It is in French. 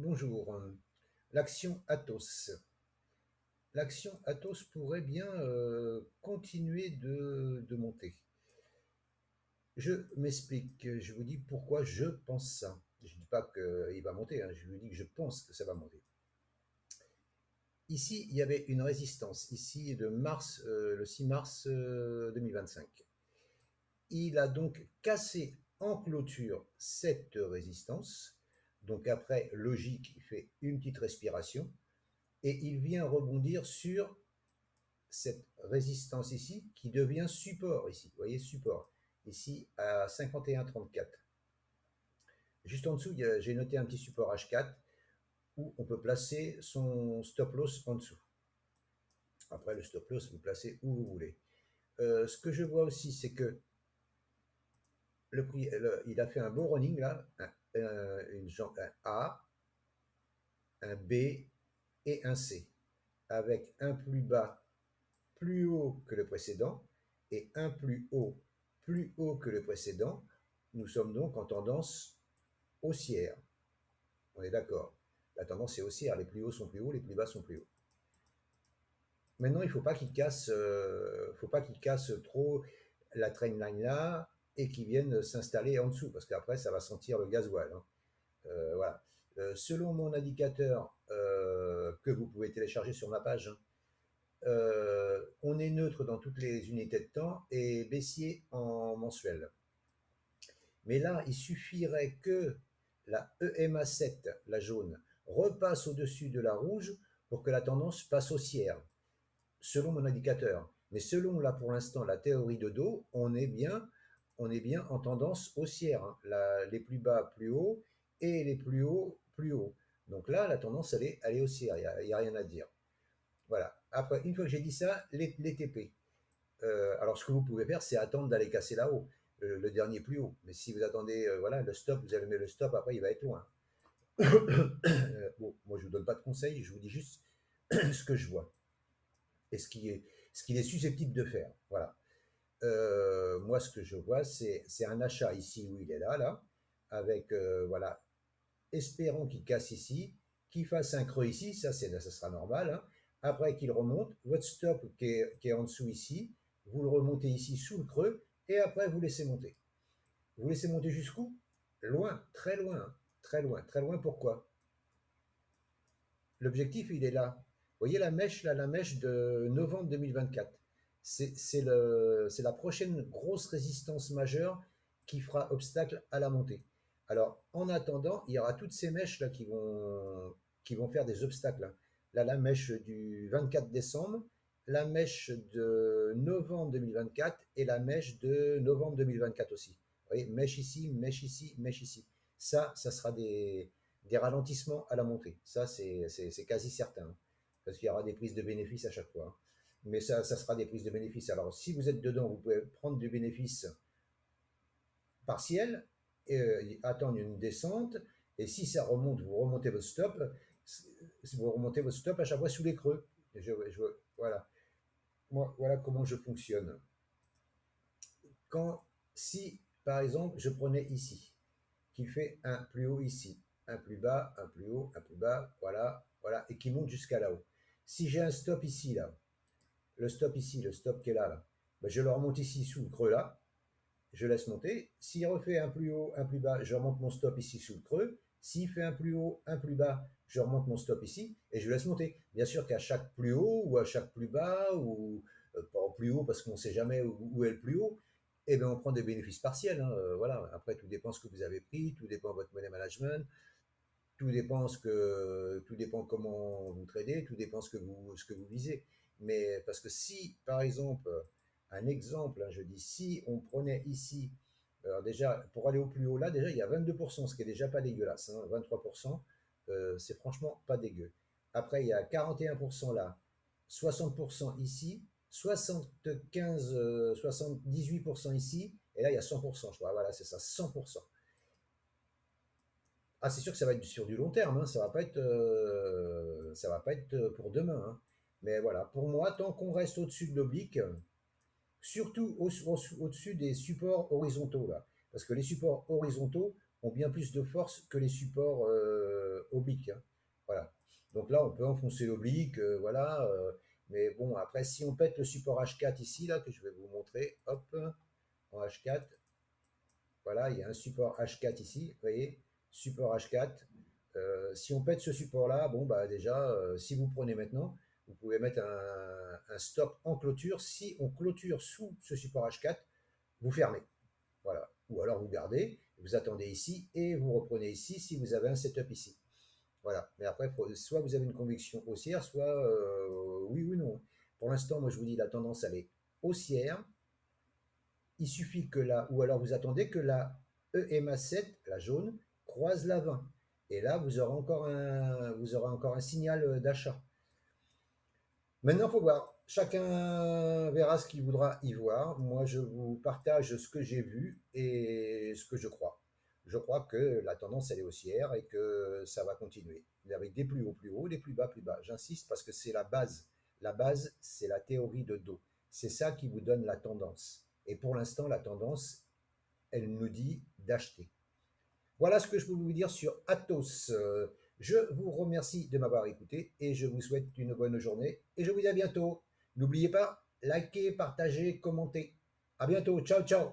Bonjour. L'action Athos. L'action Athos pourrait bien continuer de monter. Je m'explique, je vous dis pourquoi je pense ça. Je ne dis pas qu'il va monter, hein, je vous dis que je pense que ça va monter. Ici, il y avait une résistance, ici le 6 mars 2025. Il a donc cassé en clôture cette résistance. Donc après, logique, il fait une petite respiration et il vient rebondir sur cette résistance ici qui devient support ici. Vous voyez, support. Ici à 51,34. Juste en dessous, j'ai noté un petit support H4 où on peut placer son stop loss en dessous. Après, le stop loss, vous le placez où vous voulez. Ce que je vois aussi, c'est que le prix, il a fait un beau running là, un A, un B et un C, avec un plus bas plus haut que le précédent et un plus haut que le précédent. Nous sommes donc en tendance haussière. On est d'accord. La tendance est haussière. Les plus hauts sont plus hauts, les plus bas sont plus hauts. Maintenant, il ne faut pas qu'il casse trop la trendline là et qu'il vienne s'installer en dessous parce qu'après, ça va sentir le gasoil. Hein. Voilà. Selon mon indicateur que vous pouvez télécharger sur ma page, hein, on est neutre dans toutes les unités de temps et baissier en mensuel. Mais là, il suffirait que la EMA7, la jaune, repasse au-dessus de la rouge pour que la tendance passe haussière, selon mon indicateur. Mais selon, là, pour l'instant, la théorie de dos, on est bien en tendance haussière. Hein. Les plus bas plus haut et les plus hauts plus haut. Donc là, la tendance, elle est haussière, il n'y a rien à dire. Voilà. Après, une fois que j'ai dit ça, les TP. Alors, ce que vous pouvez faire, c'est attendre d'aller casser là-haut, le dernier plus haut. Mais si vous attendez, voilà, le stop, vous allez mettre le stop, après, il va être loin. Bon, moi, je ne vous donne pas de conseils, je vous dis juste ce que je vois et ce qu'il est susceptible de faire. Voilà. Moi, ce que je vois, c'est un achat ici où il est là, avec, voilà, espérons qu'il casse ici, qu'il fasse un creux ici, ça sera normal. Hein. Après qu'il remonte, votre stop qui est en dessous ici, vous le remontez ici sous le creux, et après vous laissez monter. Vous laissez monter jusqu'où? Loin, très loin, hein. Très loin, très loin. Pourquoi? L'objectif, il est là. Vous voyez la mèche, là, la mèche de novembre 2024. C'est la prochaine grosse résistance majeure qui fera obstacle à la montée. Alors, en attendant, il y aura toutes ces mèches là qui vont faire des obstacles. Hein. Là, la mèche du 24 décembre, la mèche de novembre 2024 et la mèche de novembre 2024 aussi. Vous voyez, mèche ici, mèche ici, mèche ici. Ça sera des ralentissements à la montée. Ça, c'est quasi certain. Hein, parce qu'il y aura des prises de bénéfices à chaque fois. Hein. Mais ça sera des prises de bénéfices. Alors, si vous êtes dedans, vous pouvez prendre du bénéfice partiel, attendre une descente, et si ça remonte, vous remontez votre stop, vous remontez votre stop à chaque fois sous les creux. Voilà. Moi, voilà comment je fonctionne. Si, par exemple, je prenais ici, qui fait un plus haut ici, un plus bas, un plus haut, un plus bas, voilà, voilà, et qui monte jusqu'à là-haut. Si j'ai un stop ici, là, le stop ici, le stop qui est là, ben je le remonte ici sous le creux là, je laisse monter. S'il refait un plus haut, un plus bas, je remonte mon stop ici sous le creux. S'il fait un plus haut, un plus bas, je remonte mon stop ici et je laisse monter. Bien sûr qu'à chaque plus haut ou à chaque plus bas ou pas au plus haut parce qu'on ne sait jamais où est le plus haut, eh bien on prend des bénéfices partiels. Hein, voilà. Après, tout dépend ce que vous avez pris, tout dépend de votre money management, tout dépend comment vous tradez, tout dépend ce que vous visez. Mais parce que si, par exemple, un exemple, hein, je dis si on prenait ici, alors déjà, pour aller au plus haut là, déjà il y a 22%, ce qui est déjà pas dégueulasse, hein, 23%, c'est franchement pas dégueu. Après, il y a 41% là, 60% ici, 75, 78% ici, et là il y a 100%, je crois, voilà, c'est ça, 100%. Ah, c'est sûr que ça va être sur du long terme, hein, ça va pas être pour demain. Hein. Mais voilà, pour moi, tant qu'on reste au-dessus de l'oblique, surtout au-dessus des supports horizontaux là, parce que les supports horizontaux, ont bien plus de force que les supports obliques, hein. Voilà. Donc là, on peut enfoncer l'oblique, voilà. Mais bon, après, si on pète le support H4 ici, là, que je vais vous montrer, hop, en H4, voilà, il y a un support H4 ici, vous voyez, support H4. Si on pète ce support-là, bon, bah déjà, si vous prenez maintenant, vous pouvez mettre un stop en clôture. Si on clôture sous ce support H4, vous fermez. Voilà. Ou alors vous gardez, vous attendez ici et vous reprenez ici si vous avez un setup ici. Voilà. Mais après, soit vous avez une conviction haussière, soit oui ou non. Pour l'instant, moi je vous dis, la tendance elle est haussière. Il suffit que là, ou alors vous attendez que la EMA7, la jaune, croise la 20. Et là, vous aurez encore un signal d'achat. Maintenant, il faut voir. Chacun verra ce qu'il voudra y voir. Moi, je vous partage ce que j'ai vu et ce que je crois. Je crois que la tendance, elle est haussière et que ça va continuer. Avec des plus hauts, des plus bas, plus bas. J'insiste parce que c'est la base. La base, c'est la théorie de dos. C'est ça qui vous donne la tendance. Et pour l'instant, la tendance, elle nous dit d'acheter. Voilà ce que je peux vous dire sur Atos. Je vous remercie de m'avoir écouté et je vous souhaite une bonne journée et je vous dis à bientôt. N'oubliez pas, likez, partagez, commentez. À bientôt. Ciao, ciao.